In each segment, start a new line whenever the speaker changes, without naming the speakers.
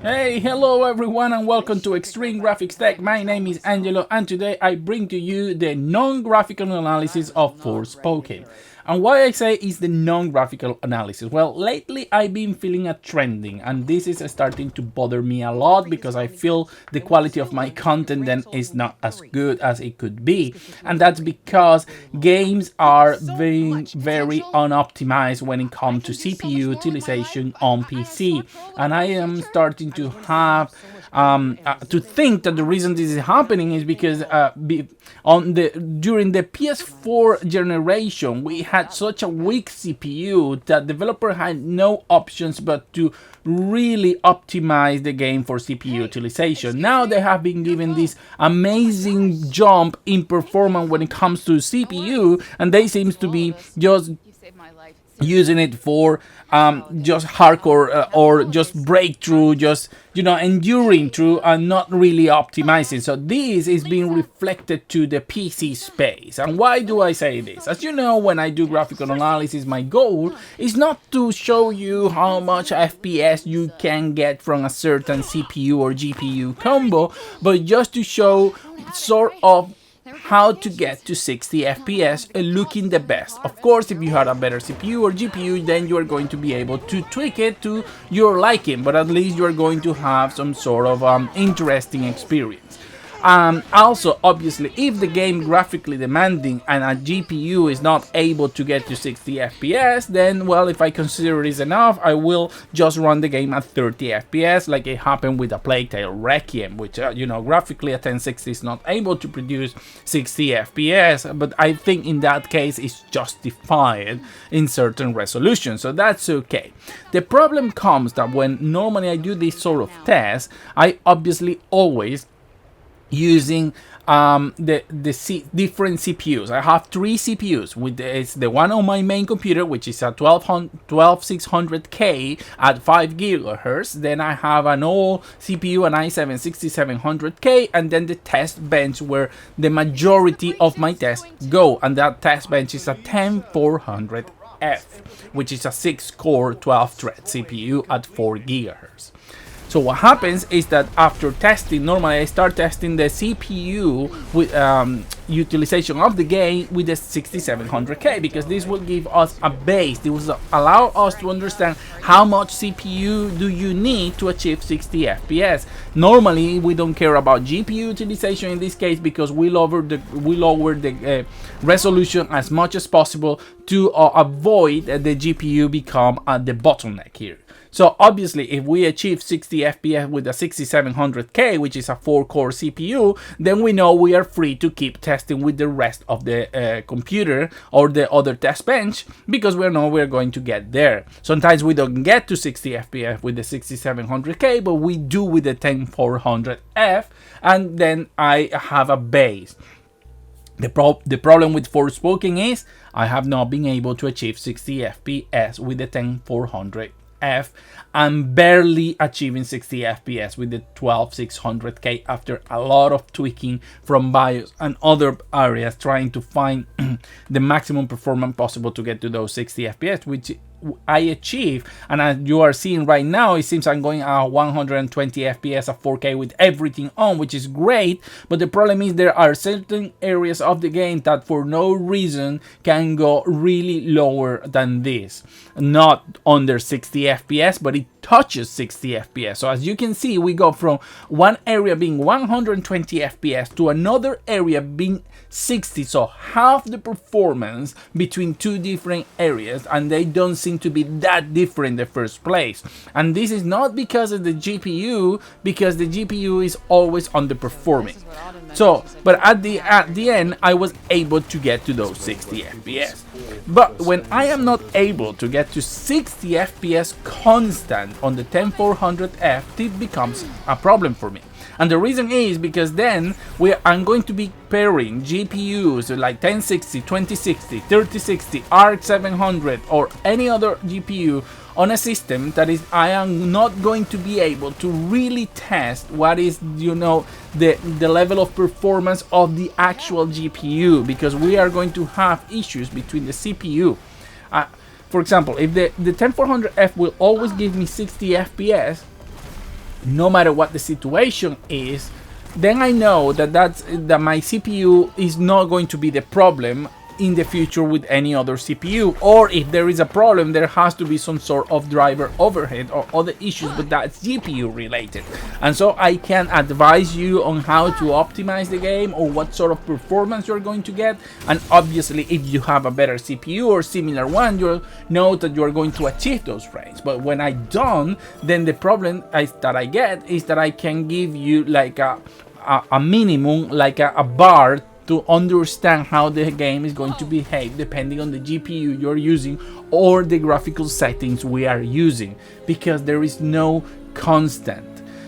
Hey, hello everyone and welcome to Extreme Graphics Tech. My name is Angelo and today I bring to you the non-graphical analysis of Forspoken. And why I say is the non-graphical analysis? Well, lately I've been feeling a trending and this is starting to bother me a lot because I feel the quality of my content then is not as good as it could be. And that's because games are being very unoptimized when it comes to CPU utilization on PC. And I am starting to have to think that the reason this is happening is because during the PS4 generation we had such a weak CPU that developer had no options but to really optimize the game for CPU utilization. Now they have been given this amazing jump in performance when it comes to CPU, and they seems to be just using it for just hardcore or just breakthrough, just enduring through and not really optimizing. So this is being reflected to the PC space. And why do I say this? As you know, when I do graphical analysis, my goal is not to show you how much FPS you can get from a certain CPU or GPU combo, but just to show sort of how to get to 60 FPS looking the best. Of course, if you had a better CPU or GPU, then you are going to be able to tweak it to your liking, but at least you are going to have some sort of interesting experience. Also, obviously, if the game graphically demanding and a GPU is not able to get to 60 FPS, then, well, if I consider it is enough, I will just run the game at 30 FPS, like it happened with A Plague Tale Requiem, which, graphically a 1060 is not able to produce 60 FPS, but I think in that case it's justified in certain resolution, so that's okay. The problem comes that when normally I do this sort of test, I obviously always using different CPUs. I have three CPUs. It's the one on my main computer, which is a 12600K at 5 GHz. Then I have an old CPU, an i7-6700K, and then the test bench where the majority of my tests go. And that test bench is a 10400F, which is a 6-core 12-thread CPU at 4 GHz. So what happens is that after testing, normally I start testing the CPU with utilization of the game with the 6700K, because this will give us a base. This will allow us to understand how much CPU do you need to achieve 60 FPS. Normally we don't care about GPU utilization in this case because we lower the resolution as much as possible to avoid the GPU become the bottleneck here. So obviously, if we achieve 60 FPS with a 6700K, which is a 4-core CPU, then we know we are free to keep testing with the rest of the computer or the other test bench, because we know we're going to get there. Sometimes we don't get to 60 FPS with the 6700K, but we do with the 10400F, and then I have a base. The problem with Forspoken is I have not been able to achieve 60 FPS with the 10400F. I'm barely achieving 60 FPS with the 12600K after a lot of tweaking from BIOS and other areas trying to find the maximum performance possible to get to those 60 FPS, which I achieve. And as you are seeing right now, it seems I'm going at 120 FPS at 4K with everything on, which is great, but the problem is there are certain areas of the game that for no reason can go really lower than this. Not under 60 FPS, but it touches 60 FPS. So as you can see, we go from one area being 120 FPS to another area being 60, so half the performance between two different areas, and they don't seem to be that different in the first place. And this is not because of the GPU, because the GPU is always underperforming. So, but at the end, I was able to get to those 60 FPS. But when I am not able to get to 60 FPS constant on the 10400F, it becomes a problem for me. And the reason is because then I'm going to be pairing GPUs like 1060, 2060, 3060, RX 700 or any other GPU on a system that is I am not going to be able to really test what is the level of performance of the actual GPU, because we are going to have issues between the CPU. For example, if the 10400F will always give me 60 FPS, no matter what the situation is, then I know that my CPU is not going to be the problem in the future with any other CPU, or if there is a problem, there has to be some sort of driver overhead or other issues, but that's GPU related. And so I can advise you on how to optimize the game or what sort of performance you're going to get. And obviously, if you have a better CPU or similar one, you'll know that you're going to achieve those frames. But when I don't, then the problem that I get is that I can give you like a minimum, like a bar to understand how the game is going to behave depending on the GPU you're using or the graphical settings we are using, because there is no constant.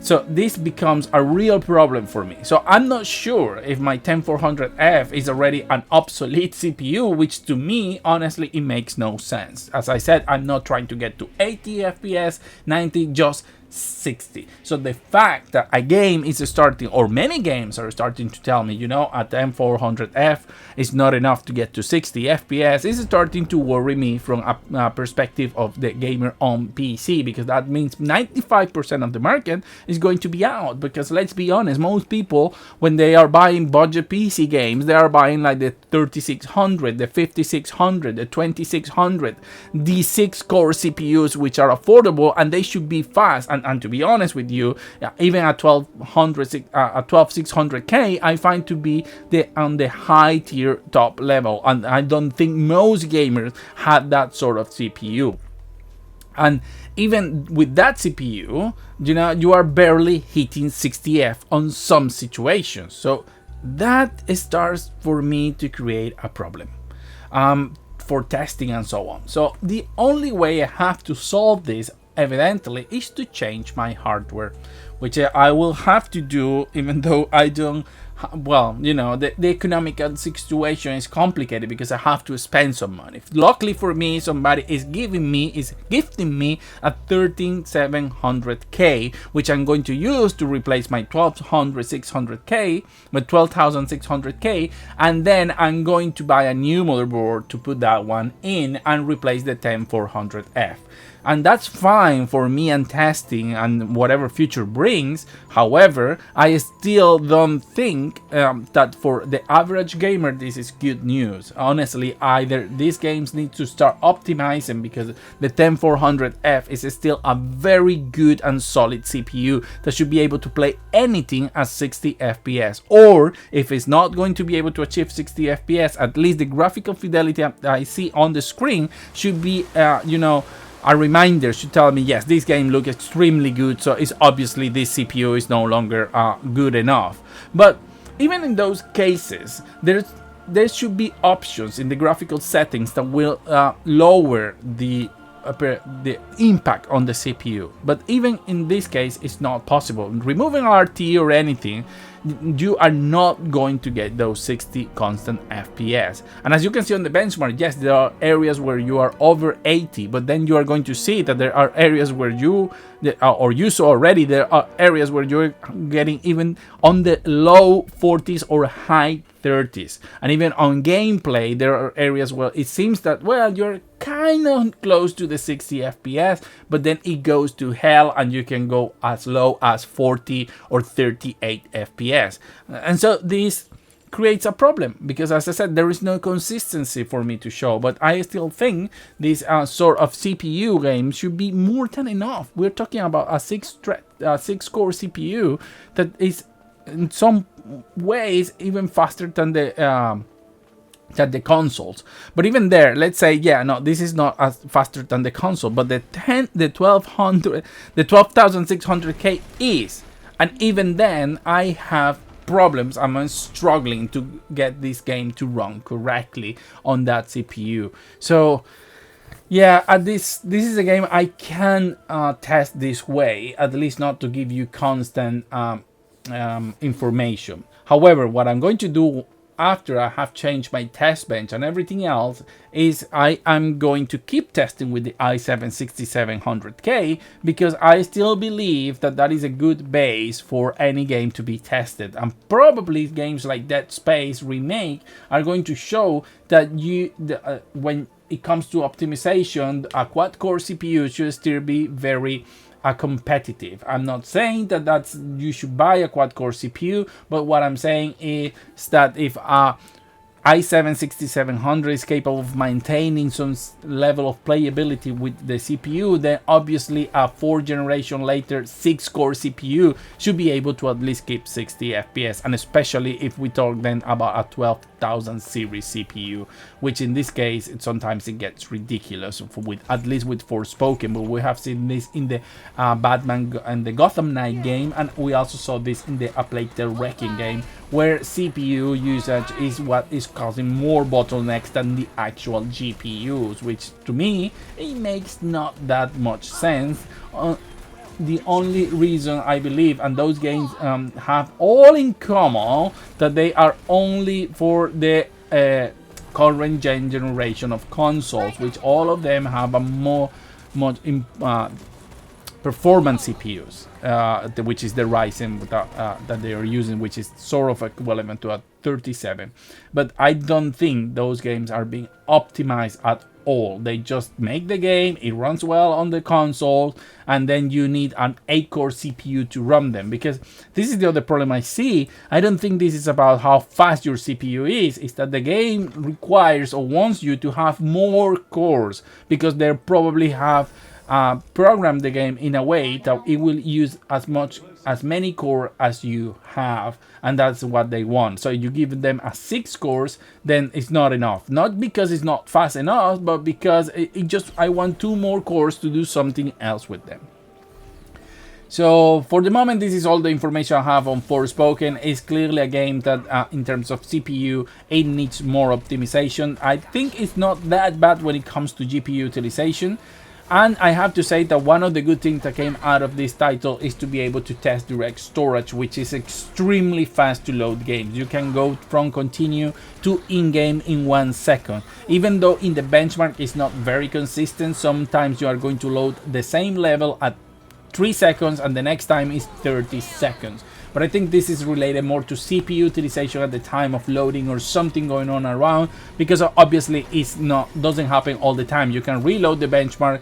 So this becomes a real problem for me. So I'm not sure if my 10400F is already an obsolete CPU, which to me, honestly, it makes no sense. As I said, I'm not trying to get to 80 FPS, 90, just 60. So the fact that a game is starting, or many games are starting to tell me, you know, a 10400F is not enough to get to 60 FPS, is starting to worry me from a perspective of the gamer on PC, because that means 95% of the market is going to be out. Because let's be honest, most people, when they are buying budget PC games, they are buying like the 3600, the 5600, the 2600, the 6-core CPUs, which are affordable and they should be fast. And to be honest with you, even at 12600K, I find to be on the high tier top level, and I don't think most gamers have that sort of CPU. And even with that CPU, you know, you are barely hitting 60F on some situations. So that starts for me to create a problem for testing and so on. So the only way I have to solve this, evidently, is to change my hardware, which I will have to do, even though I don't, well, you know, the economical situation is complicated because I have to spend some money. Luckily for me, somebody is gifting me a 13700K, which I'm going to use to replace my 12600K, and then I'm going to buy a new motherboard to put that one in and replace the 10400F. And that's fine for me and testing and whatever future brings. However, I still don't think that for the average gamer this is good news. Honestly, either these games need to start optimizing, because the 10400F is still a very good and solid CPU that should be able to play anything at 60 FPS. Or if it's not going to be able to achieve 60 FPS, at least the graphical fidelity that I see on the screen should be, you know, a reminder to tell me, yes, this game looks extremely good, so it's obviously this CPU is no longer good enough. But even in those cases, there should be options in the graphical settings that will lower the impact on the CPU. But even in this case, it's not possible. Removing RT or anything, you are not going to get those 60 constant FPS. And as you can see on the benchmark, yes, there are areas where you are over 80, but then you are going to see that there are areas where you saw already, there are areas where you're getting even on the low 40s or high 30s. And even on gameplay, there are areas where it seems that, well, you're kind of close to the 60 FPS, but then it goes to hell and you can go as low as 40 or 38 FPS. And so this creates a problem, because as I said, there is no consistency for me to show. But I still think this sort of CPU game should be more than enough. We're talking about a 6-core CPU that is in some ways even faster than the consoles. But even there, let's say, yeah, no, this is not as faster than the console, but the 12600K is. And even then, I have problems. I'm struggling to get this game to run correctly on that CPU. So yeah, this is a game I can test this way, at least not to give you constant information. However, what I'm going to do after I have changed my test bench and everything else is I am going to keep testing with the i7-6700K, because I still believe that that is a good base for any game to be tested. And probably games like Dead Space Remake are going to show that when it comes to optimization, a quad-core CPU should still be very a competitive. I'm not saying that you should buy a quad-core CPU, but what I'm saying is that if i7-6700 is capable of maintaining some level of playability with the CPU, then obviously a 4 generation later 6-core CPU should be able to at least keep 60 FPS, and especially if we talk then about a 12,000 series CPU, which in this case sometimes it gets ridiculous, with at least with Forspoken. But we have seen this in the Batman and the Gotham Knight game, and we also saw this in the A Plague Tale Wrecking game, where CPU usage is what is causing more bottlenecks than the actual GPUs, which to me, it makes not that much sense. The only reason I believe, and those games have all in common, that they are only for the current generation of consoles, which all of them have a much performance CPUs, which is the Ryzen that they are using, which is sort of equivalent to a 37. But I don't think those games are being optimized at all. They just make the game, it runs well on the console, and then you need an 8-core CPU to run them. Because this is the other problem I see. I don't think this is about how fast your CPU is. It's that the game requires or wants you to have more cores, because they probably have program the game in a way that it will use as many core as you have, and that's what they want. So you give them a 6 cores, then it's not enough. Not because it's not fast enough, but because I want 2 more cores to do something else with them. So for the moment, this is all the information I have on Forspoken. It's clearly a game that in terms of CPU, it needs more optimization. I think it's not that bad when it comes to GPU utilization. And I have to say that one of the good things that came out of this title is to be able to test direct storage, which is extremely fast to load games. You can go from continue to in-game in 1 second. Even though in the benchmark it's not very consistent, sometimes you are going to load the same level at 3 seconds and the next time is 30 seconds. But I think this is related more to CPU utilization at the time of loading or something going on around, because obviously doesn't happen all the time. You can reload the benchmark,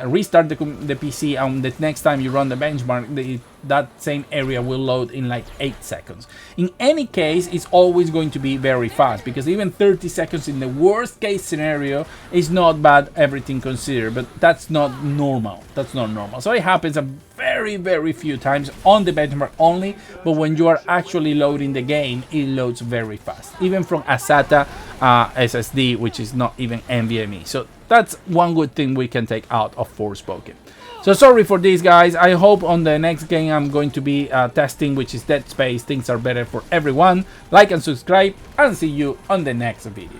restart the PC, and the next time you run the benchmark, that same area will load in like 8 seconds. In any case, it's always going to be very fast, because even 30 seconds in the worst case scenario is not bad, everything considered, but that's not normal. That's not normal. So it happens a very few times on the benchmark only, but when you are actually loading the game, it loads very fast, even from a SATA SSD, which is not even NVMe. So that's one good thing we can take out of Forspoken. So sorry for this, guys. I hope on the next game I'm going to be testing, which is Dead Space, things are better for everyone. Like and subscribe, and see you on the next video.